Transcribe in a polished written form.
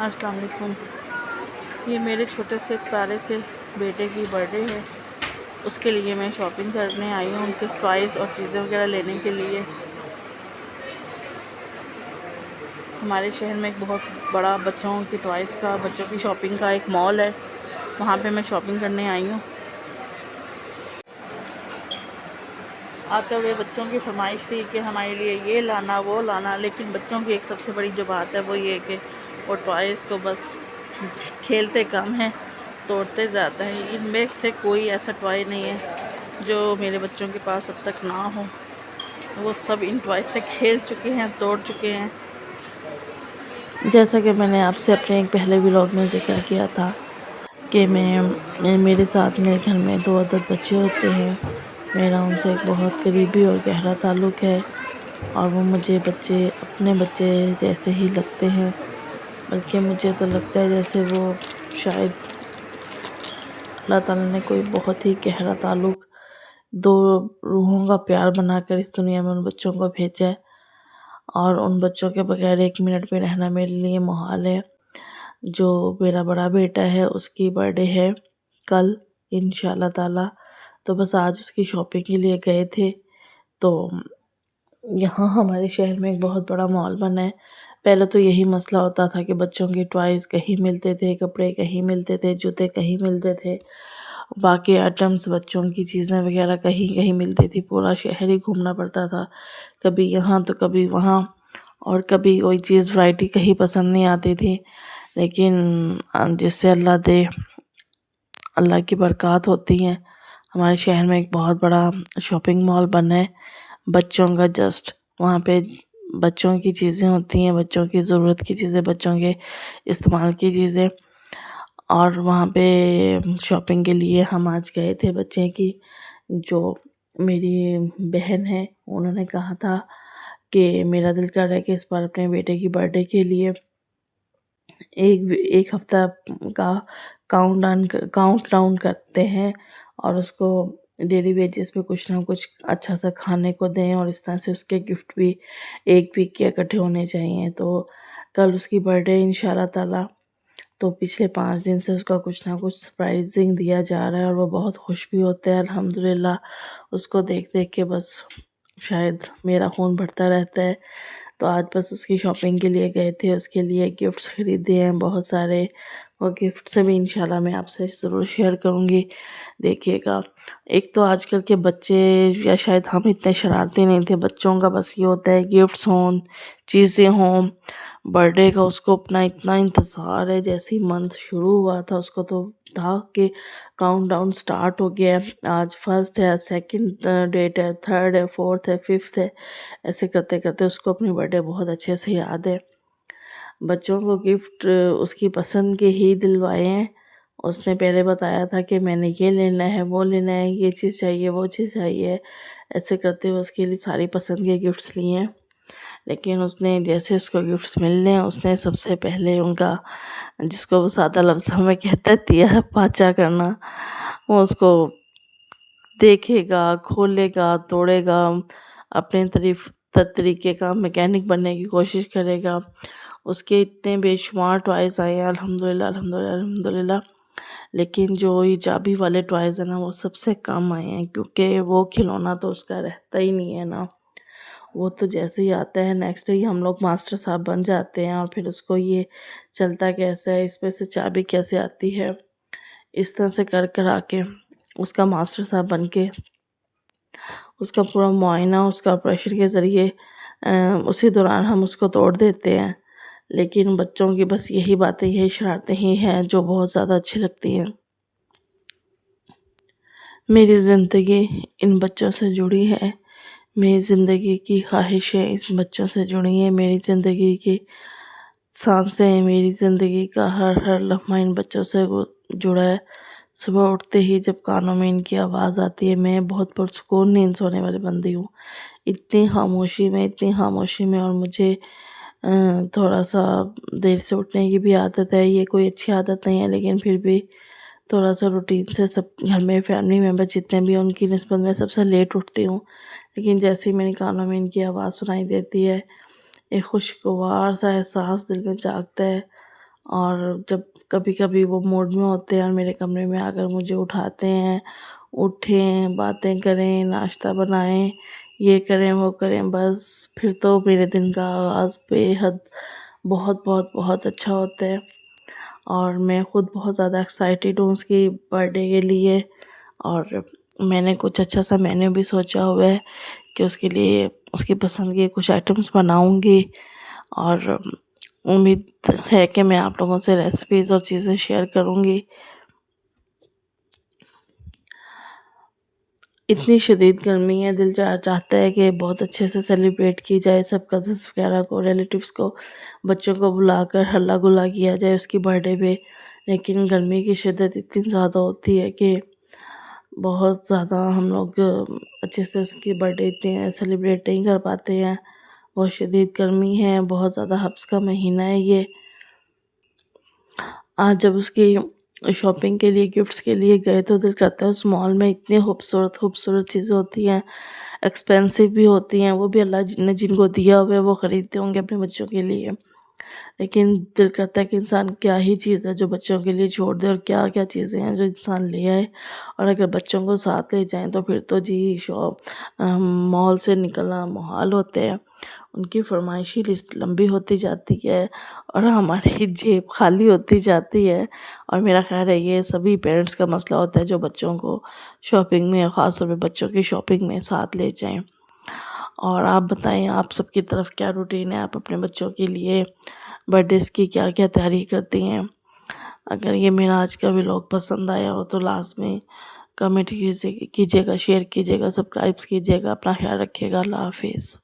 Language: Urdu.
السلام علیکم۔ یہ میرے چھوٹے سے پیارے سے بیٹے کی برتھ ڈے ہے، اس کے لیے میں شاپنگ کرنے آئی ہوں، ان کے ٹوائز اور چیزیں وغیرہ لینے کے لیے۔ ہمارے شہر میں ایک بہت بڑا بچوں کی ٹوائز کا، بچوں کی شاپنگ کا ایک مال ہے، وہاں پہ میں شاپنگ کرنے آئی ہوں۔ آتے ہوئے بچوں کی فرمائش تھی کہ ہمارے لیے یہ لانا وہ لانا، لیکن بچوں کی ایک سب سے بڑی جو بات ہے وہ یہ کہ وہ ٹوائز کو بس کھیلتے کم ہیں، توڑتے زیادہ ہیں۔ ان میں سے کوئی ایسا ٹوائی نہیں ہے جو میرے بچوں کے پاس اب تک نہ ہو، وہ سب ان ٹوائز سے کھیل چکے ہیں، توڑ چکے ہیں۔ جیسا کہ میں نے آپ سے اپنے ایک پہلے ولاگ میں ذکر کیا تھا کہ میرے ساتھ میرے گھر میں 2 عدد بچے ہوتے ہیں، میرا ان سے ایک بہت قریبی اور گہرا تعلق ہے، اور وہ مجھے اپنے بچے جیسے ہی لگتے ہیں، بلکہ مجھے تو لگتا ہے جیسے وہ شاید اللہ تعالیٰ نے کوئی بہت ہی گہرا تعلق 2 روحوں کا پیار بنا کر اس دنیا میں ان بچوں کو بھیجا ہے، اور ان بچوں کے بغیر 1 منٹ بھی رہنا میرے لیے محال ہے۔ جو میرا بڑا بیٹا ہے، اس کی برتھ ڈے ہے کل انشاءاللہ تعالیٰ، تو بس آج اس کی شاپنگ کے لیے گئے تھے۔ تو یہاں ہمارے شہر میں ایک بہت بڑا مال بنا ہے۔ پہلے تو یہی مسئلہ ہوتا تھا کہ بچوں کی ٹوائز کہیں ملتے تھے، کپڑے کہیں ملتے تھے، جوتے کہیں ملتے تھے، باقی آئٹمز بچوں کی چیزیں وغیرہ کہیں کہیں ملتی تھی، پورا شہر ہی گھومنا پڑتا تھا، کبھی یہاں تو کبھی وہاں، اور کبھی کوئی چیز ورائٹی کہیں پسند نہیں آتی تھی۔ لیکن جس سے اللہ دے، اللہ کی برکات ہوتی ہیں، ہمارے شہر میں ایک بہت بڑا شاپنگ مال بنا ہے بچوں کا، جسٹ وہاں پہ بچوں کی چیزیں ہوتی ہیں، بچوں کی ضرورت کی چیزیں، بچوں کے استعمال کی چیزیں، اور وہاں پہ شاپنگ کے لیے ہم آج گئے تھے بچے کی۔ جو میری بہن ہے انہوں نے کہا تھا کہ میرا دل کر رہا ہے کہ اس بار اپنے بیٹے کی برتھ ڈے کے لیے ایک ہفتہ کا کاؤنٹ ڈاؤن کرتے ہیں، اور اس کو ڈیلی ویجز پہ کچھ نہ کچھ اچھا سا کھانے کو دیں، اور اس طرح سے اس کے گفٹ بھی 1 ویک کے اکٹھے ہونے چاہیے۔ تو کل اس کی برتھ ڈے انشاءاللہ تعالیٰ، تو پچھلے 5 دن سے اس کا کچھ نہ کچھ سرپرائزنگ دیا جا رہا ہے، اور وہ بہت خوش بھی ہوتا ہے الحمدللہ۔ اس کو دیکھ دیکھ کے بس شاید میرا خون بڑھتا رہتا ہے۔ تو آج بس اس کی شاپنگ کے لیے گئے تھے، اس کے لیے گفٹس خریدے ہیں بہت سارے، وہ گفٹ سے بھی انشاءاللہ میں آپ سے ضرور شیئر کروں گی، دیکھیے گا۔ ایک تو آج کل کے بچے، یا شاید ہم اتنے شرارتی نہیں تھے، بچوں کا بس یہ ہوتا ہے گفٹس ہوں، چیزیں ہوں، برتھ ڈے کا اس کو اپنا اتنا انتظار ہے۔ جیسے ہی منتھ شروع ہوا تھا اس کو تو تھا کہ کاؤنٹ ڈاؤن سٹارٹ ہو گیا ہے، آج 1 ہے، 2 ڈیٹ ہے، 3 ہے، 4 ہے، 5 ہے، ایسے کرتے کرتے اس کو اپنی برتھ ڈے بہت اچھے سے یاد ہے۔ بچوں کو گفٹ اس کی پسند کے ہی دلوائے ہیں۔ اس نے پہلے بتایا تھا کہ میں نے یہ لینا ہے، وہ لینا ہے، یہ چیز چاہیے، وہ چیز چاہیے، ایسے کرتے ہوئے اس کے لیے ساری پسند کے گفٹس لیے ہیں۔ لیکن اس نے جیسے اس کو گفٹس ملنے ہیں، اس نے سب سے پہلے ان کا، جس کو وہ سادہ لفظوں میں کہتا ہے تیا پاچا کرنا، وہ اس کو دیکھے گا، کھولے گا، توڑے گا، اپنے طریقے کا میکینک بننے کی کوشش کرے گا۔ اس کے اتنے بے شمار ٹوائز آئے ہیں الحمدللہ الحمدللہ الحمدللہ، لیکن جو ایجابی والے ٹوائز ہیں نا وہ سب سے کم آئے ہیں، کیونکہ وہ کھلونا تو اس کا رہتا ہی نہیں ہے نا، وہ تو جیسے ہی آتا ہے نیکسٹ ڈے ہم لوگ ماسٹر صاحب بن جاتے ہیں، اور پھر اس کو یہ چلتا کیسا ہے، اس میں سے چابی کیسے آتی ہے، اس طرح سے کر کر آ کے اس کا ماسٹر صاحب بن کے اس کا پورا معائنہ اس کا آپریشن کے ذریعے اسی دوران ہم اس کو توڑ دیتے ہیں۔ لیکن بچوں کی بس یہی باتیں، یہی شرارتیں ہی ہیں جو بہت زیادہ اچھی لگتی ہیں۔ میری زندگی ان بچوں سے جڑی ہے، میری زندگی کی خواہشیں اس بچوں سے جڑی ہیں، میری زندگی کی سانسیں، میری زندگی کا ہر لمحہ ان بچوں سے جڑا ہے۔ صبح اٹھتے ہی جب کانوں میں ان کی آواز آتی ہے، میں بہت پرسکون نیند سونے والی بندی ہوں، اتنی خاموشی میں، اور مجھے تھوڑا سا دیر سے اٹھنے کی بھی عادت ہے۔ یہ کوئی اچھی عادت نہیں ہے، لیکن پھر بھی تھوڑا سا روٹین سے، سب گھر میں فیملی ممبر جتنے بھی ان کی نسبت میں سب سے لیٹ اٹھتی ہوں، لیکن جیسے ہی میرے کانوں میں ان کی آواز سنائی دیتی ہے، ایک خوشگوار سا احساس دل میں جاگتا ہے، اور جب کبھی کبھی وہ موڈ میں ہوتے ہیں اور میرے کمرے میں آ کر مجھے اٹھاتے ہیں، اٹھیں، باتیں کریں، ناشتہ بنائیں، یہ کریں وہ کریں، بس پھر تو میرے دن کا آغاز بے حد بہت بہت بہت اچھا ہوتا ہے۔ اور میں خود بہت زیادہ ایکسائٹیڈ ہوں اس کی برتھ ڈے کے لیے، اور میں نے کچھ اچھا سا مینیو بھی سوچا ہوا ہے کہ اس کے لیے اس کی پسند کے کچھ آئٹمس بناؤں گی، اور امید ہے کہ میں آپ لوگوں سے ریسیپیز اور چیزیں شیئر کروں گی۔ اتنی شدید گرمی ہے، دل چاہتا ہے کہ بہت اچھے سے سیلیبریٹ کی جائے، سب کزنس وغیرہ کو، ریلیٹیوز کو، بچوں کو بلا کر ہلا گلا کیا جائے اس کی برتھ ڈے پہ، لیکن گرمی کی شدت اتنی زیادہ ہوتی ہے کہ بہت زیادہ ہم لوگ اچھے سے اس کی برتھ ڈے سیلیبریٹ نہیں کر پاتے ہیں۔ بہت شدید گرمی ہے، بہت زیادہ حبس کا مہینہ ہے یہ۔ آج جب اس کی شاپنگ کے لیے، گفٹس کے لیے گئے تو دل کرتا ہے اس مال میں اتنی خوبصورت خوبصورت چیزیں ہوتی ہیں، ایکسپینسو بھی ہوتی ہیں، وہ بھی اللہ نے جن کو دیا ہوا ہے وہ خریدتے ہوں گے اپنے بچوں کے لیے، لیکن دل کرتا ہے کہ انسان کیا ہی چیز ہے جو بچوں کے لیے چھوڑ دے، اور کیا کیا چیزیں ہیں جو انسان لے آئے، اور اگر بچوں کو ساتھ لے جائیں تو پھر تو جی مال سے نکلنا محال ہوتے ہیں۔ ان کی فرمائشی لسٹ لمبی ہوتی جاتی ہے اور ہماری جیب خالی ہوتی جاتی ہے، اور میرا خیال ہے یہ سبھی پیرنٹس کا مسئلہ ہوتا ہے جو بچوں کو شاپنگ میں، خاص طور پہ بچوں کی شاپنگ میں ساتھ لے جائیں۔ اور آپ بتائیں، آپ سب کی طرف کیا روٹین ہے؟ آپ اپنے بچوں کے لیے برتھ ڈیز کی کیا کیا تیاری کرتی ہیں؟ اگر یہ میرا آج کا ولاگ پسند آیا ہو تو لازمی کمنٹ کیجیے گا، شیئر کیجیے گا، سبسکرائب کیجیے گا۔ اپنا خیال رکھیے گا۔ اللہ حافظ۔